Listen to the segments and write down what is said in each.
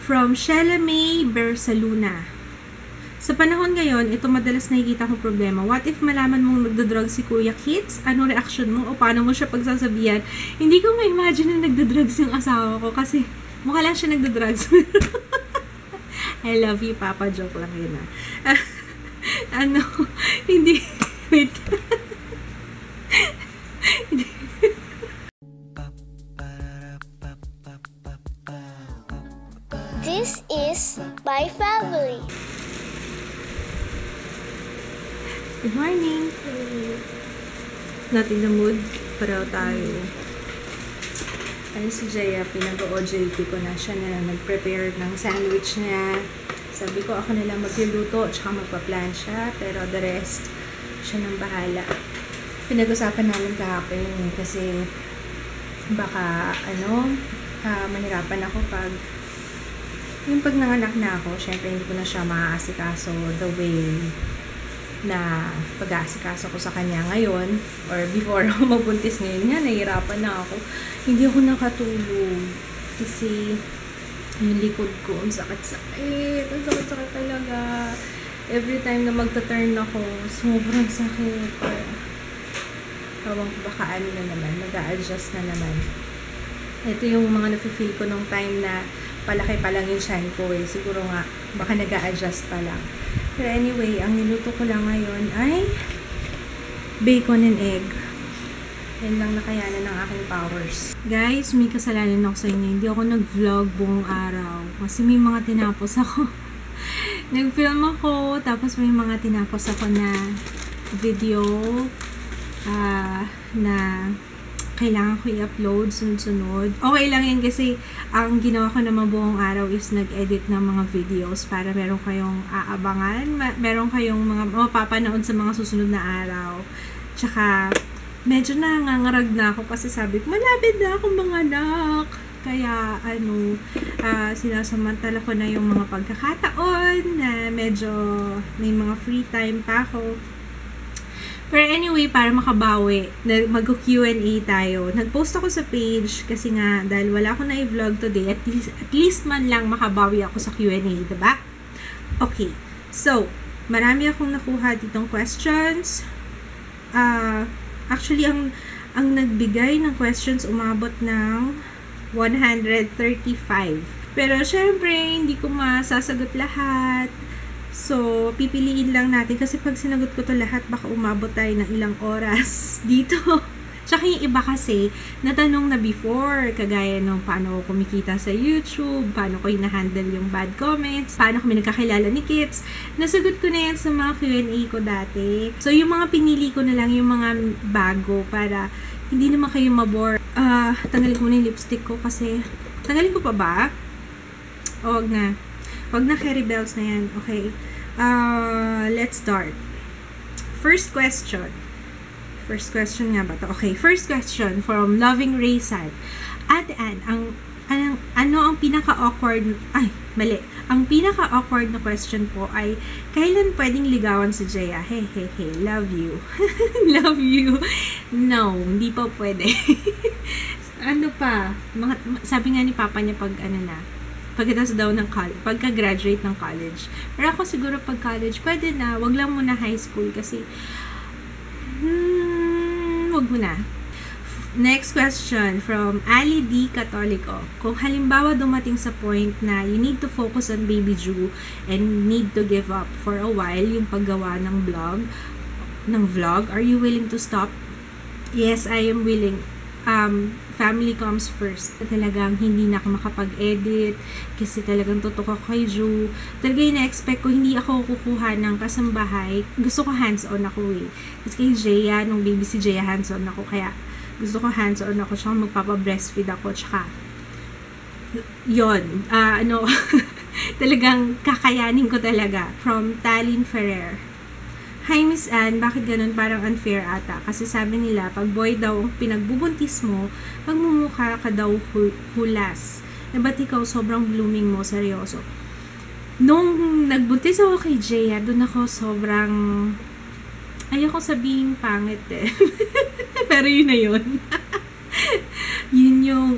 From Shella May Bersaluna. Sa panahon ngayon, ito madalas nakikita kong problema. What if malaman mong nagdodrugs si Kuya Kits? Ano reaction mo? O paano mo siya pagsasabihan? Hindi ko ma-imagine na nagdodrugs yung asawa ko kasi mukha lang siya nagdodrugs. I love you, Papa. Joke lang yun hindi, wait. This is my family. Good morning. Not in the mood. Pareho tayo. Ano si Jaya, pinag-OJT ko na siya na nag-prepare ng sandwich niya. Sabi ko ako na lang magluluto tsaka magpa-plan siya. Pero the rest, siya nang bahala. Pinag-usapan namin kahapon kasi baka mahirapan ako pag nanganak na ako. Syempre hindi ko na siya maaasikaso the way na pag-aasikaso ko sa kanya ngayon or before ako mabuntis ngayon nga, nahihirapan na ako. Hindi ako nakatulog kasi yung likod ko, ang sakit-sakit. Ang sakit-sakit talaga. Every time na magta-turn ako, sobrang sakit. Tawang baka ano na naman, mag-a-adjust na naman. Ito yung mga nafe-feel ko nung time na palaki pa lang yung tiyan ko eh. Siguro nga, baka nag-a-adjust pa lang. Pero anyway, ang niluto ko lang ngayon ay bacon and egg. Yan lang nakayanan ng aking powers. Guys, may kasalanan ako sa inyo. Hindi ako nag-vlog buong araw. Kasi may mga tinapos ako. Nag-film ako, tapos may mga tinapos ako na video na kailangan ko i-upload sunod-sunod. Okay lang yan kasi ang ginawa ko naman buong araw is nag-edit ng mga videos para meron kayong aabangan, meron kayong mga mapapanood sa mga susunod na araw. Tsaka, medyo nangangarag na ako kasi sabi ko, malapit na akong mga anak. Kaya, sinasamantala ko na yung mga pagkakataon na medyo may mga free time pa ako. Pero anyway, para makabawi, mag-Q&A tayo. Nag-post ako sa page kasi nga, dahil wala ako na i-vlog today, at least man lang makabawi ako sa Q&A, diba? Okay. So, marami akong nakuha ditong questions. Actually, ang nagbigay ng questions umabot ng 135. Pero syempre, hindi ko masasagot lahat. So, pipiliin lang natin kasi pag sinagot ko to lahat, baka umabot tayo ng ilang oras dito. Tsaka yung iba kasi, natanong na before, kagaya nung paano ko kumikita sa YouTube, paano ko hina-handle yung bad comments, paano kami nagkakilala ni Kits. Nasagot ko na yan sa mga Q&A ko dati. So, yung mga pinili ko na lang yung mga bago para hindi naman kayo mabore. Tanggalin ko muna yung lipstick ko kasi, tanggalin ko pa ba? O, wag na. Wag na, Carrie Bells na yan. Okay. Let's start. First question nga ba to? Okay, first question from Loving Raysan. Ate Ann, ano ang pinaka-awkward, ang pinaka-awkward na question po ay, kailan pwedeng ligawan si Jaya? Hey, love you. Love you. No, hindi pa pwede. Sabi nga ni Papa niya pagkatapos daw ng college, pagka-graduate ng college. Pero ako siguro pag college, pwede na, wag lang muna high school kasi, wag muna. Next question from Ali D. Catolico. Kung halimbawa dumating sa point na you need to focus on Baby Ju and need to give up for a while yung paggawa ng vlog, are you willing to stop? Yes, I am willing. Family comes first. Talagang hindi na ako makapag-edit kasi talagang tutok ako kay Ju. Talagang na-expect ko, hindi ako kukuha ng kasambahay. Gusto ko hands-on ako eh. Kasi kay Jaya, nung baby si Jaya, hands-on ako. Kaya gusto ko hands-on ako. Tsaka magpapa-breastfeed ako. Tsaka yun. Talagang kakayanin ko talaga. From Talin Ferrer. Hi Miss Ann, bakit ganun? Parang unfair ata. Kasi sabi nila, pag boy daw ang pinagbubuntis mo, magmumukha ka daw hulas. Ba't ikaw sobrang blooming mo, seryoso? Nung nagbuntis ako kay Jaya, dun ako sobrang, ayoko sabihin pangit eh. Pero yun na yun. Yun yung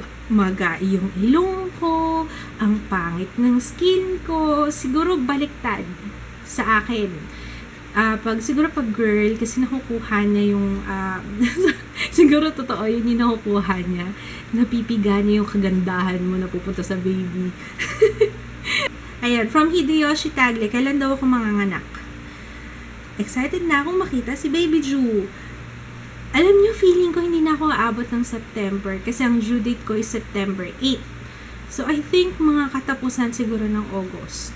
yung ilong ko, ang pangit ng skin ko. Siguro baliktad sa akin. Siguro pag girl, kasi nakukuha niya yung, siguro totoo yun yung nakukuha niya. Napipiga niya yung kagandahan mo na pupunta sa baby. Ayan, from Hideyoshi Tagle, kailan daw ako manganganak? Excited na akong makita si Baby Ju. Alam niyo, feeling ko hindi na ako aabot ng September kasi ang due date ko is September 8. So, I think mga katapusan siguro ng August.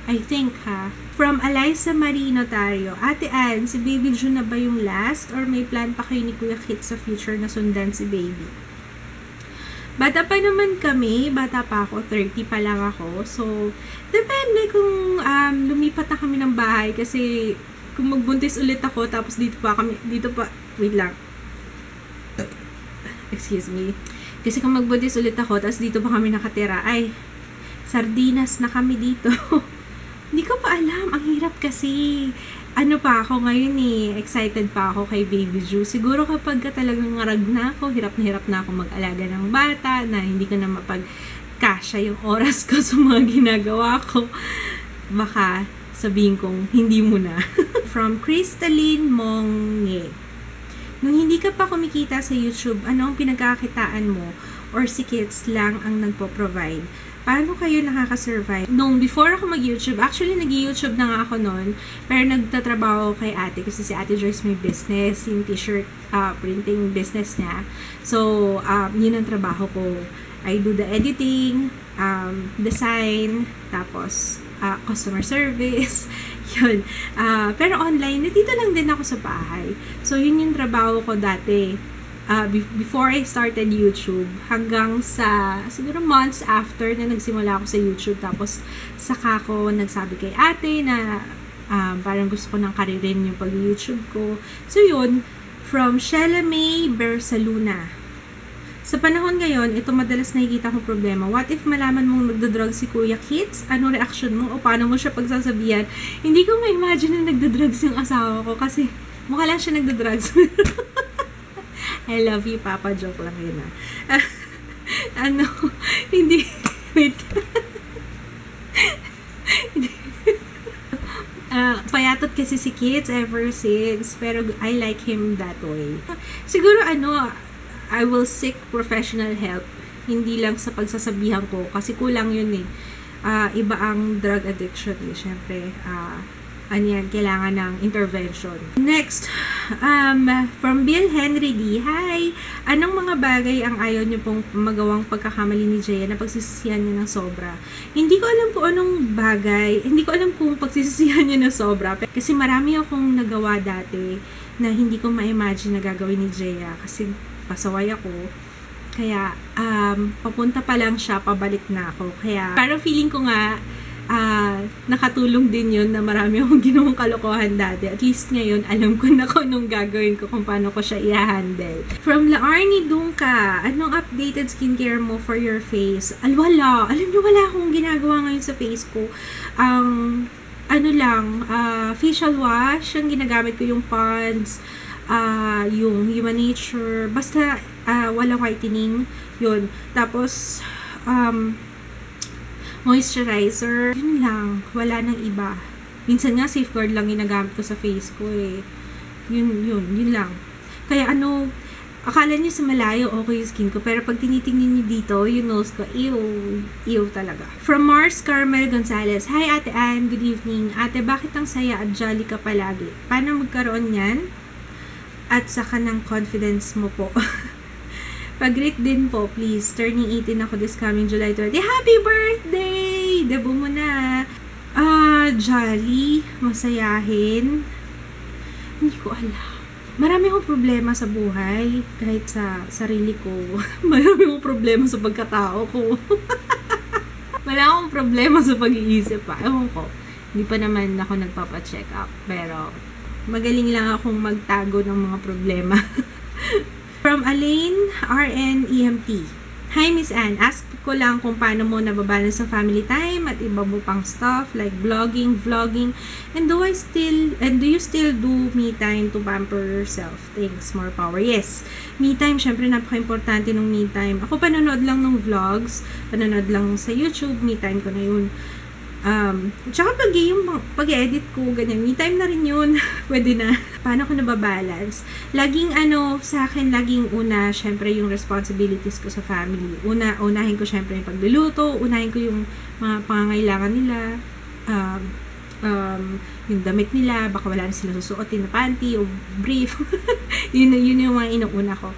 I think, ha? From Eliza Marie Notario, Ate Ann, si Baby Ju na ba yung last or may plan pa kayo ni Kuya Kit sa future na sundan si Baby? Bata pa naman kami, bata pa ako, 30 pa lang ako. So, depende kung lumipat na kami ng bahay kasi kung magbuntis ulit ako tapos wait lang. Excuse me. Kasi kung magbuntis ulit ako tapos dito pa kami nakatira, ay, sardinas na kami dito. Hindi ko pa alam. Ang hirap kasi. Ano pa ako ngayon excited pa ako kay Baby Ju. Siguro kapag talagang ngarag na ako, hirap na ako mag-alaga ng bata, na hindi ko na mapagkasya yung oras ko sa mga ginagawa ko. Baka sabihin kong hindi mo na. From Crystalline Monge. Nung hindi ka pa kumikita sa YouTube, ano ang pinagkakitaan mo? Or si Kids lang ang nagpo-provide? Paano kayo nakaka-survive? Nung before ako mag-YouTube, actually nag-YouTube na nga ako noon, pero nagtatrabaho kay ate kasi si Ate Joyce may business, yung t-shirt printing business niya. So, yun ang trabaho ko. I do the editing, design, tapos customer service, yun. Pero online, dito lang din ako sa bahay. So, yun yung trabaho ko dati. Before I started YouTube, hanggang sa siguro months after na nagsimula ako sa YouTube, tapos saka ko nagsabi kay ate na parang gusto ko ng karirin yung pag-YouTube ko. So yun, from Shella May Bersaluna. Sa panahon ngayon, ito madalas nakikita kong problema. What if malaman mong nagdadrug si Kuya Kits? Ano reaction mo? O paano mo siya pagsasabihan? Hindi ko ma-imagine na nagdadrugs yung asawa ko kasi mukha lang siya nagdadrugs. I love you, Papa. Joke lang yun, hindi, wait. Payatot kasi si Kids ever since, pero I like him that way. Siguro, I will seek professional help, hindi lang sa pagsasabihan ko, kasi kulang yun iba ang drug addiction syempre, kailangan ng intervention. Next, from Bill Henry D. Hi! Anong mga bagay ang ayaw niyo pong magawang pagkakamali ni Jaya na pagsisisihan niyo ng sobra? Hindi ko alam kung anong bagay, hindi ko alam kung pagsisisihan niyo ng sobra. Kasi marami akong nagawa dati na hindi ko ma-imagine na gagawin ni Jaya kasi pasaway ako. Kaya, papunta pa lang siya, pabalik na ako. Kaya, parang feeling ko nga, nakatulong din yun na marami akong ginawang kalokohan dati. At least ngayon, alam ko na kung anong gagawin ko, kung paano ko siya i-handle. From Laarni Dungka, anong updated skincare mo for your face? Wala. Alam niyo, wala akong ginagawa ngayon sa face ko. Facial wash, ang ginagamit ko yung Pond's, yung Human Nature, basta walang whitening, yun. Tapos, moisturizer, yun lang, wala nang iba. Minsan nga, Safeguard lang ginagamit ko sa face ko yun lang. Kaya akala niyo sa malayo, okay yung skin ko, pero pag tinitingnan niyo dito, yung nose ko, ew talaga. From Mars Carmel Gonzalez, Hi Ate Ann, good evening. Ate, bakit ang saya at jolly ka palagi? Paano magkaroon yan? At saka ng confidence mo po. Pag-greet din po, please. Turning 18 ako this coming July 20. Happy birthday! Debo mo na. Jolly, masayahin. Hindi ko alam. Marami akong problema sa buhay. Kahit sa sarili ko. Marami akong problema sa pagkatao ko. Wala akong problema sa pag-iisip pa. Ewan ko. Hindi pa naman ako nagpapa-check up. Pero, magaling lang akong magtago ng mga problema. From Alain RN EMT. Hi Miss Anne, ask ko lang kung paano mo nababalance sa family time at iba mo pang stuff like blogging, vlogging, and do you still do me time to pamper yourself? Thanks, more power. Yes, me time, syempre napaka-importante ng me time. Ako panonood lang ng vlogs, panonood lang sa YouTube, me time ko na yun. Tsaka pag-edit ko, ganyan, me time na rin yun. Pwede na. Paano ko nababalance? Laging sa akin, laging una, syempre yung responsibilities ko sa family. Unahin ko syempre yung pagluluto, unahin ko yung mga pangangailangan nila, yung damit nila, baka wala na sila susuotin na panty o brief. yun yung mga inuuna ko.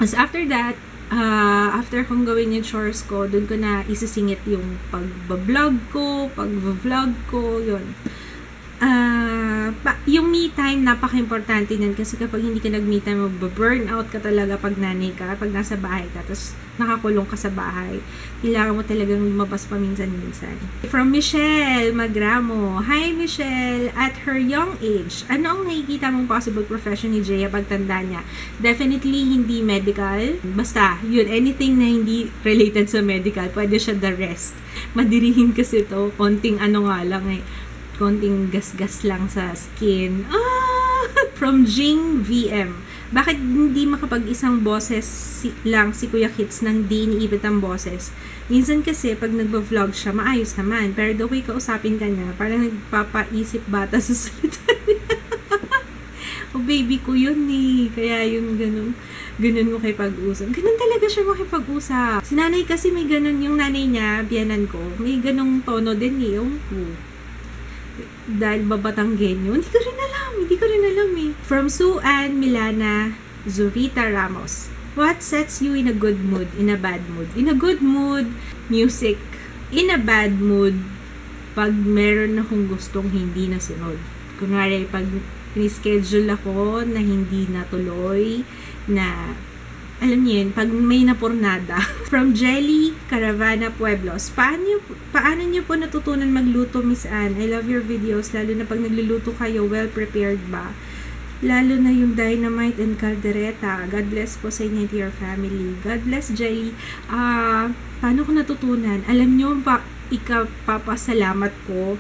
As after that, after kong gawin yung chores ko, dun ko na isisingit yung pag-vlog ko, yun. Yung me time, napaka-importante nun kasi kapag hindi ka nag-me time, mag-burn out ka talaga pag nanay ka, pag nasa bahay ka, tapos nakakulong ka sa bahay. Kailangan mo talagang lumabas paminsan-minsan. From Michelle Magramo. Hi Michelle! At her young age, ano ang nakikita mong possible profession ni Jaya pagtanda niya? Definitely hindi medical. Basta, yun, anything na hindi related sa medical, pwede siya the rest. Madirihin kasi to, konting konting gas-gas lang sa skin. From Jing VM. Bakit hindi makapag-isang boses lang si Kuya Kits nang di iniipit ang boses? Minsan kasi, pag nagba-vlog siya, maayos naman. Pero the way kausapin ka niya, parang nagpapaisip bata sa salita niya. Oh, baby ko yun eh. Kaya yung ganun mo kay pag-usap. Ganun talaga siya makipag-usap. Si nanay kasi may ganun, yung nanay niya, biyanan ko, may ganung tono din eh. Dahil babatanggenyo. Hindi ko rin alam eh. From Suan Milana Zurita Ramos. What sets you in a good mood, in a bad mood? In a good mood, music. In a bad mood, pag meron akong gustong hindi nasunod. Kunwari, pag ni-schedule ako na hindi natuloy, na alam niyo yun, pag may napurnada. From Jelly Caravana Pueblos. Paano niyo po natutunan magluto, Miss Anne? I love your videos, lalo na pag nagluluto kayo, well prepared ba? Lalo na yung dynamite and caldereta. God bless po sa inyo and your family. God bless, Jelly. Paano ko natutunan? Alam niyo, ipagpapasalamat ko.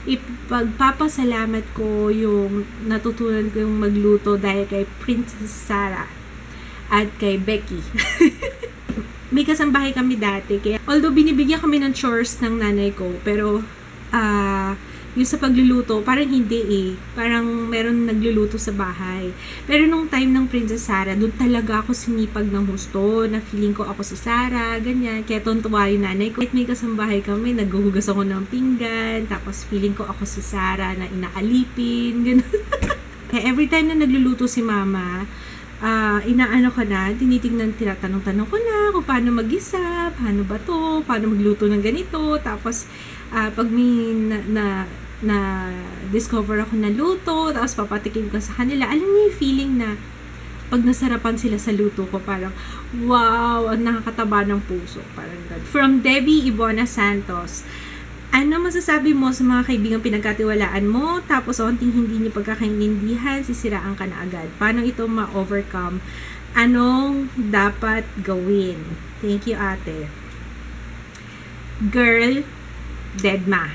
Ipagpapasalamat ko yung natutunan ko yung magluto dahil kay Princess Sarah at kay Becky. May kasambahay kami dati. Kaya, although binibigyan kami ng chores ng nanay ko, pero yung sa pagluluto, parang hindi eh. Parang meron nagluluto sa bahay. Pero nung time ng Princess Sarah, doon talaga ako sinipag ng husto, na feeling ko ako si Sarah, ganyan. Kaya tuntua yung nanay ko. At may kasambahay kami, naghuhugas ako ng pinggan, tapos feeling ko ako si Sarah na inaalipin, ganun. Kaya every time na nagluluto si mama, tinatanong-tanong ko na kung paano mag-isa, paano ba to, paano magluto ng ganito, tapos pag may discover ako na luto, tapos papatikin ko sa kanila, alam niyo yung feeling na pag nasarapan sila sa luto ko, parang wow, ang nakakataba ng puso, parang ganun. From Debbie Ibona Santos. Ano masasabi mo sa mga kaibigang pinagkatiwalaan mo, tapos onting hindi niyo pagkakaintindihan, sisiraan ka na agad? Paano ito ma-overcome? Anong dapat gawin? Thank you, ate. Girl, deadma.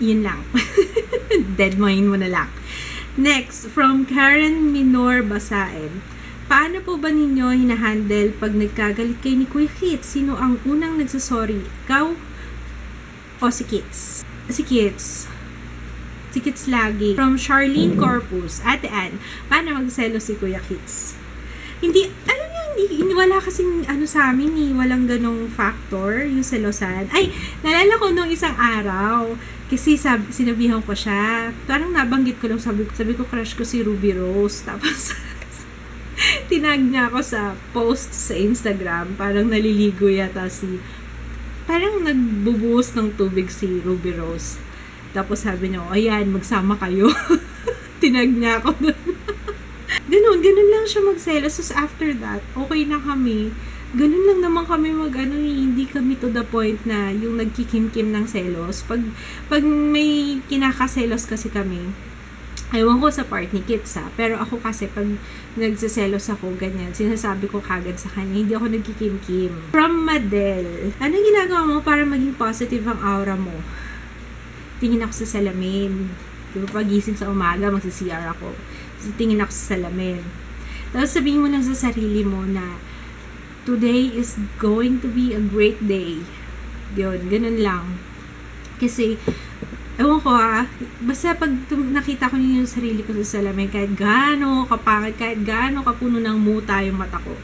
Yun lang. Deadmain mo na lang. Next, from Karen Minor Basaen. Paano po ba ninyo hinahandle pag nagkagalit kayo ni Kuya Kits? Sino ang unang nagsasorry? Ikaw o si Kits? Si Kits. Si Kits lagi. From Charlene Corpus. Ate Ann, paano magselo si Kuya Kits? Hindi, alam niyo, hindi, wala kasing sa amin eh, walang ganong factor, yung selosan. Ay, nalala ko nung isang araw, kasi sinabihan ko siya, parang nabanggit ko lang, sabi ko crush ko si Ruby Rose, tapos tinag niya ako sa post sa Instagram, parang naliligo yata parang nagbubuhos ng tubig si Ruby Rose, tapos sabi niya, ayan, magsama kayo. Tinag niya ako doon. Ganun lang siya magselos. So after that, okay na kami. Ganun lang naman kami hindi kami to the point na yung nagkikimkim ng selos. Pag may kinakaselos kasi kami, Ewan ko sa part ni Kits pero ako kasi pag nagsiselos ako, ganyan, sinasabi ko kagad sa kanya, hindi ako nagkikim-kim. From Madel, anong ginagawa mo para maging positive ang aura mo? Tingin ako sa salamin. Diba, pagising sa umaga, magsi-CR ako. So, tingin ako sa salamin. Tapos sabihin mo lang sa sarili mo na today is going to be a great day. Yun, ganun lang. Kasi, ewan ko basta pag nakita ko yung sarili ko sa salamin, kahit gaano kapangit, kahit gaano kapuno ng muta yung mata ko,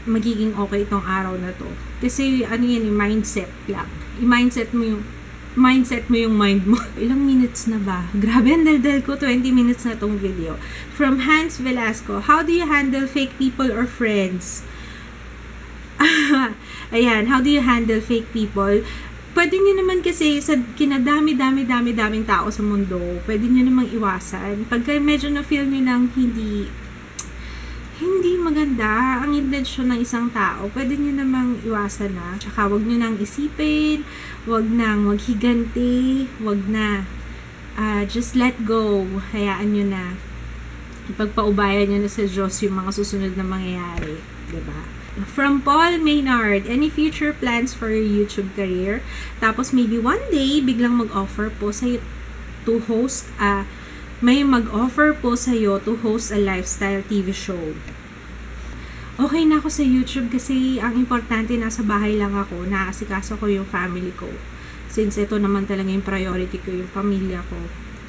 magiging okay itong araw na to. Kasi, ano yan, yung mindset lang. I-mindset mo yung mind mo. Ilang minutes na ba? Grabe, ang daldal ko. 20 minutes na tong video. From Hans Velasco, how do you handle fake people or friends? Ayan, how do you handle fake people? Pwede nyo naman kasi sa kinadami-daming tao sa mundo, pwede nyo namang iwasan. Pagka medyo na-feel nyo lang hindi maganda ang intensyon ng isang tao, pwede nyo namang iwasan na. Tsaka wag nyo nang isipin, wag nang maghiganti, wag na. Just let go. Hayaan nyo na. Ipagpaubayan nyo na sa Diyos yung mga susunod na mangyayari. Diba? From Paul Maynard, any future plans for your YouTube career? Tapos maybe one day, biglang mag-offer po sa'yo to host may mag-offer po sa'yo to host a lifestyle TV show. Okay na ako sa YouTube kasi ang importante, nasa bahay lang ako, naasikaso ko yung family ko. Since ito naman talaga yung priority ko, yung pamilya ko.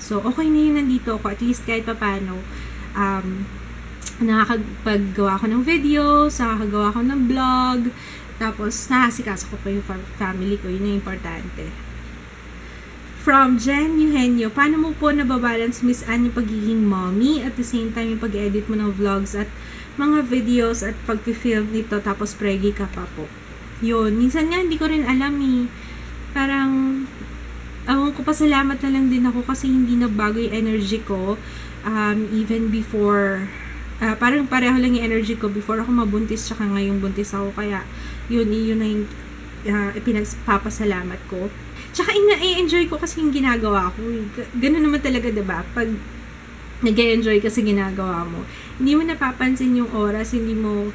So, okay na yun, nandito ako. At least kahit papano, nakakapaggawa ko ng videos, nakakagawa ko ng vlog, tapos naasikaso ko pa yung family ko. Yun yung importante. From Jen Eugenio, paano mo po nababalance, Miss Anne, yung pagiging mommy at the same time yung pag-edit mo ng vlogs at mga videos at pag-film nito tapos preggy ka pa po? Yun, minsan nga hindi ko rin alam parang ewan ko, pasalamat na lang din ako kasi hindi nagbago yung energy ko even before parang pareho lang yung energy ko before ako mabuntis tsaka ngayong buntis ako, kaya yun na yung pinagpapasalamat ko. Tsaka i-enjoy ko kasi yung ginagawa ko. Ganun naman talaga, diba? Pag nag-enjoy kasi ginagawa mo, hindi mo napapansin yung oras, hindi mo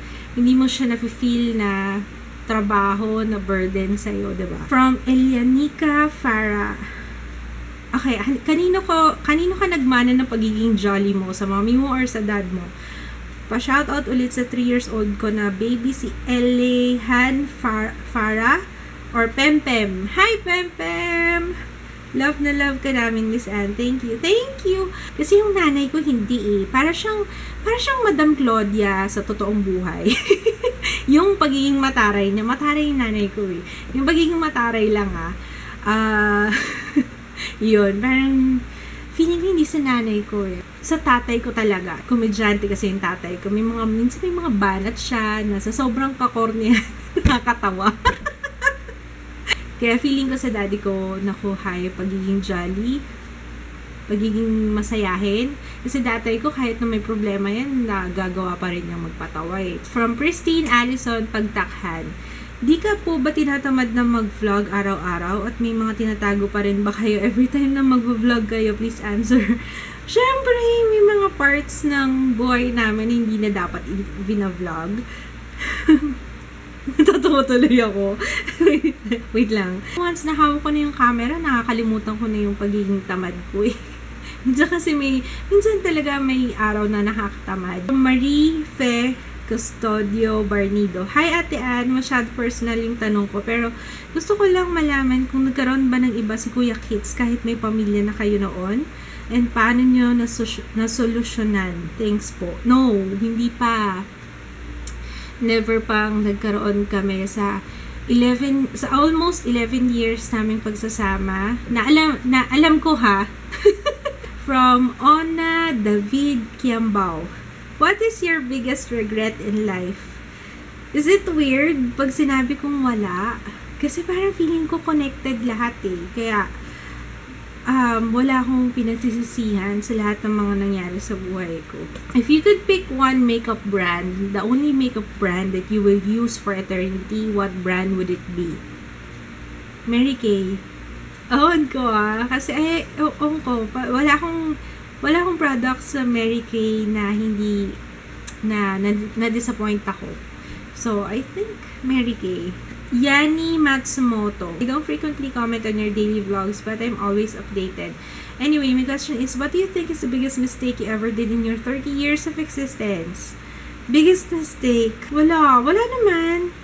siya na-feel na trabaho, na burden sa'yo, diba? From Elianica Farah. Okay, kanino ka nagmana ng pagiging jolly mo? Sa mommy mo or sa dad mo? Pa-shoutout ulit sa 3 years old ko na baby, si Elehan Farah or Pempem. Hi, Pempem! Love na love ka namin, Miss Anne. Thank you. Thank you! Kasi yung nanay ko hindi Para siyang Madam Claudia sa totoong buhay. Yung pagiging mataray niya. Mataray yung nanay ko Yung pagiging mataray lang yun. Parang feeling ko hindi sa nanay ko Sa tatay ko talaga. Komedyante kasi yung tatay ko. Minsan may mga banat siya na sa sobrang kakornya nakakatawa. Kaya feeling ko sa daddy ko, nakuha yung pagiging jolly, pagiging masayahin. Kasi tatay ko, kahit na may problema yan, nagagawa pa rin niyang magpatawa From Pristine Allison Pagtakhan, di ka po ba tinatamad na mag-vlog araw-araw at may mga tinatago pa rin ba kayo every time na mag-vlog kayo? Please answer. Syempre, may mga parts ng buhay namin hindi na dapat vlog. Totoo tuloy ako. Wait lang. Once nahawak ko na yung camera, nakakalimutan ko na yung pagiging tamad ko minsan talaga may araw na nakakatamad. Marie Fe Custodio Barnido. Hi, Ate Anne. Masyado personal yung tanong ko. Pero gusto ko lang malaman kung nagkaroon ba ng iba si Kuya Kits kahit may pamilya na kayo noon? And paano nyo nasolusyonan? Thanks po. No, hindi pa. Never pang nagkaroon kami sa almost 11 years naming pagsasama. Na alam ko From Ona David Kiambao. What is your biggest regret in life? Is it weird pag sinabi kong wala? Kasi parang feeling ko connected lahat Kaya wala akong pinagsisisihan sa lahat ng mga nangyari sa buhay ko. If you could pick one makeup brand, the only makeup brand that you will use for eternity, what brand would it be? Mary Kay. Ewan ko Kasi wala akong wala akong products sa Mary Kay na hindi na-disappoint ako. So, I think Mary Kay. Yani Matsumoto. I don't frequently comment on your daily vlogs, but I'm always updated. Anyway, my question is, what do you think is the biggest mistake you ever did in your 30 years of existence? Biggest mistake? Wala naman.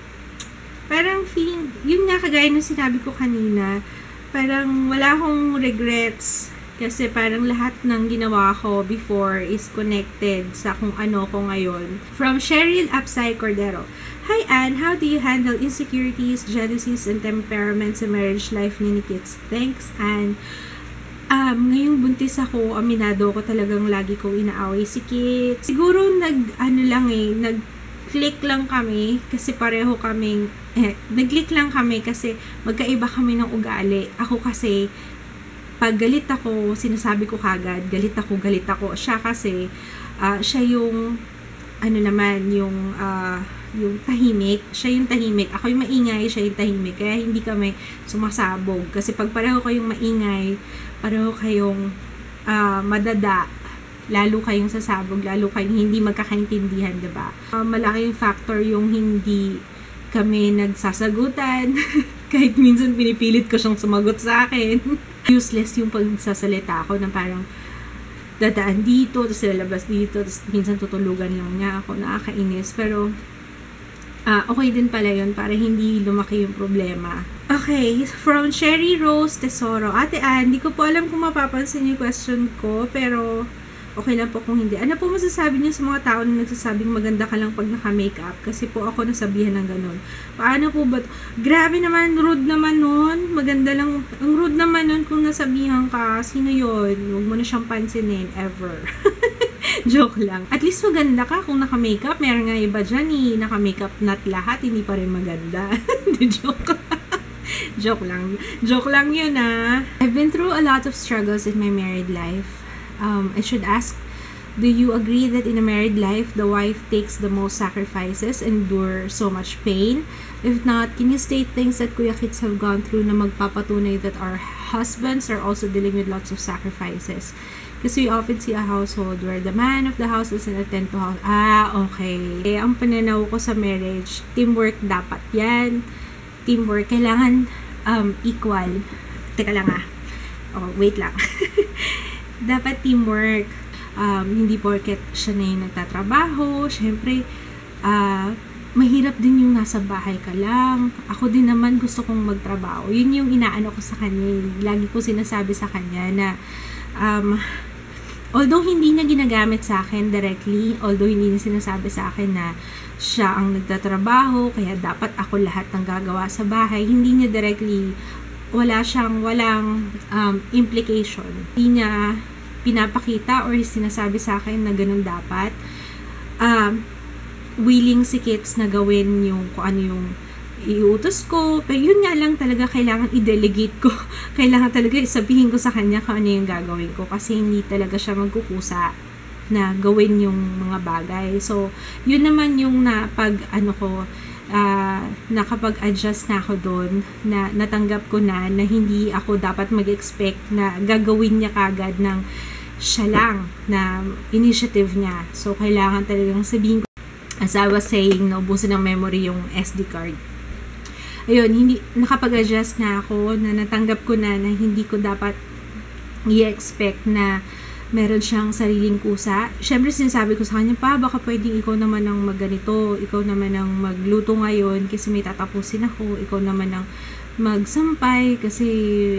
Parang feeling, yun nga kagaya ng sinabi ko kanina, parang wala akong regrets. Kasi parang lahat ng ginawa ko before is connected sa kung ano ko ngayon. From Cheryl Apsay Cordero. Hi Anne, how do you handle insecurities, jealousies, and temperament sa marriage life ni Kits? Thanks Anne. Ngayong buntis ako, aminado ko talagang lagi kong inaaway si Kits. Siguro nag-click lang kami kasi pareho kaming, nag-click lang kami kasi magkaiba kami ng ugali. Ako kasi, pag galit ako, sinasabi ko kagad, galit ako. Siya kasi, siya yung, yung tahimik. Siya yung tahimik. Ako yung maingay, siya yung tahimik. Kaya hindi kami sumasabog. Kasi pag pareho kayong maingay, pareho kayong madada, lalo kayong sasabog, lalo kayong hindi magkakaintindihan, diba? Malaking factor yung hindi kami nagsasagutan. Kahit minsan pinipilit ko siyang sumagot sa akin. Useless yung pagsasalita ko na parang dadaan dito, tapos lalabas dito, tapos minsan tutulugan lang niya ako, nakakainis. Pero, okay din pala yun para hindi lumaki yung problema. Okay, from Sherry Rose Tesoro. Ate Ann, hindi ko po alam kung mapapansin yung question ko, pero okay lang po kung hindi. Ano po masasabi niyo sa mga tao na nagsasabing maganda ka lang pag naka-makeup? Kasi po ako nasabihan ng ganun. Paano po ba? Grabe naman, rude naman nun. Maganda lang. Ang rude naman nun kung nasabihan ka. Sino yun? Huwag mo na siyang pansinin. Ever. Joke lang. At least maganda ka kung naka-makeup. Meron nga iba dyan naka-makeup not lahat. Hindi pa rin maganda. Joke. Joke lang. Joke lang yun I've been through a lot of struggles in my married life. I should ask, do you agree that in a married life, the wife takes the most sacrifices and endure so much pain? If not, can you state things that Kuya Kits have gone through na magpapatunay that our husbands are also dealing with lots of sacrifices? Because we often see a household where the man of the house doesn't attend to house. Okay. Ang pananaw ko sa marriage, teamwork dapat yan. Teamwork, kailangan equal. Teka lang wait lang. Dapat teamwork. Hindi porket siya na yung nagtatrabaho. Siyempre, mahirap din yung nasa bahay ka lang. Ako din naman gusto kong magtrabaho. Yun yung inaano ko sa kanya. Lagi ko sinasabi sa kanya na although hindi na ginagamit sa akin directly, although hindi na sinasabi sa akin na siya ang nagtatrabaho, kaya dapat ako lahat ng gagawa sa bahay, hindi niya directly, walang implication. Hindi niya pinapakita or sinasabi sa akin na ganun dapat. Willing si Kits na gawin yung kung ano yung iutos ko. Pero yun nga lang talaga kailangan i-delegate ko. Kailangan talaga isabihin ko sa kanya kung ano yung gagawin ko. Kasi hindi talaga siya magkukusa na gawin yung mga bagay. So, yun naman yung nakapag-adjust na ako doon, na natanggap ko na hindi ako dapat mag-expect na gagawin niya kagad ng siya lang na initiative niya. So, kailangan talagang sabihin ko, as I was saying, naubusan ng memory yung SD card. Ayun, nakapag-adjust na ako, na natanggap ko na hindi ko dapat i-expect na meron siyang sariling kusa. Siyempre, sinasabi ko sa kanya, baka pwedeng ikaw naman ang magganito, ikaw naman ang magluto ngayon kasi may tatapusin ako, ikaw naman ang magsampay kasi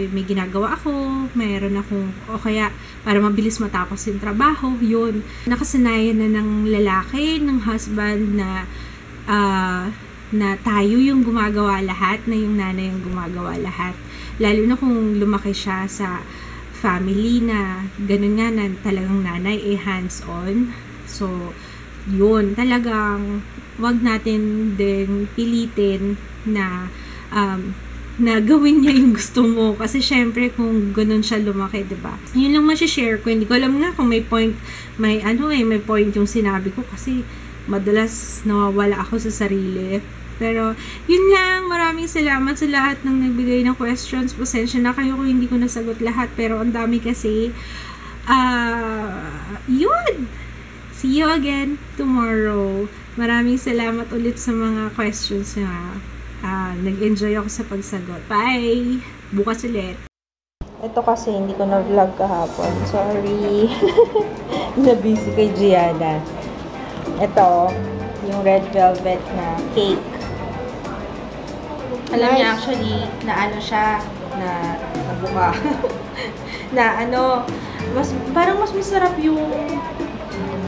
may ginagawa ako, mayroon akong, o kaya para mabilis matapos yung trabaho, yun. Nakasanayan na ng lalaki, ng husband na tayo yung gumagawa lahat, na yung nanay yung gumagawa lahat. Lalo na kung lumaki siya sa family na ganun nga na talagang nanay hands-on. So, yun, talagang wag natin din pilitin na gawin niya yung gusto mo. Kasi syempre, kung ganun siya lumaki, diba? Yun lang share ko. Hindi ko alam nga kung may point yung sinabi ko kasi madalas nawawala ako sa sarili. Pero, yun lang. Maraming salamat sa lahat ng nagbigay ng questions. Pasensya na kayo kung hindi ko nasagot lahat. Pero, ang dami kasi. Yun! See you again tomorrow. Maraming salamat ulit sa mga questions niya. Nag-enjoy ako sa pagsagot. Bye! Bukas ulit. Ito kasi hindi ko na-vlog kahapon. Sorry. Na-busy kay Gianna. Ito, yung red velvet na cake. Alam niya actually na ano siya, na nabuka. Na ano, parang mas masarap yung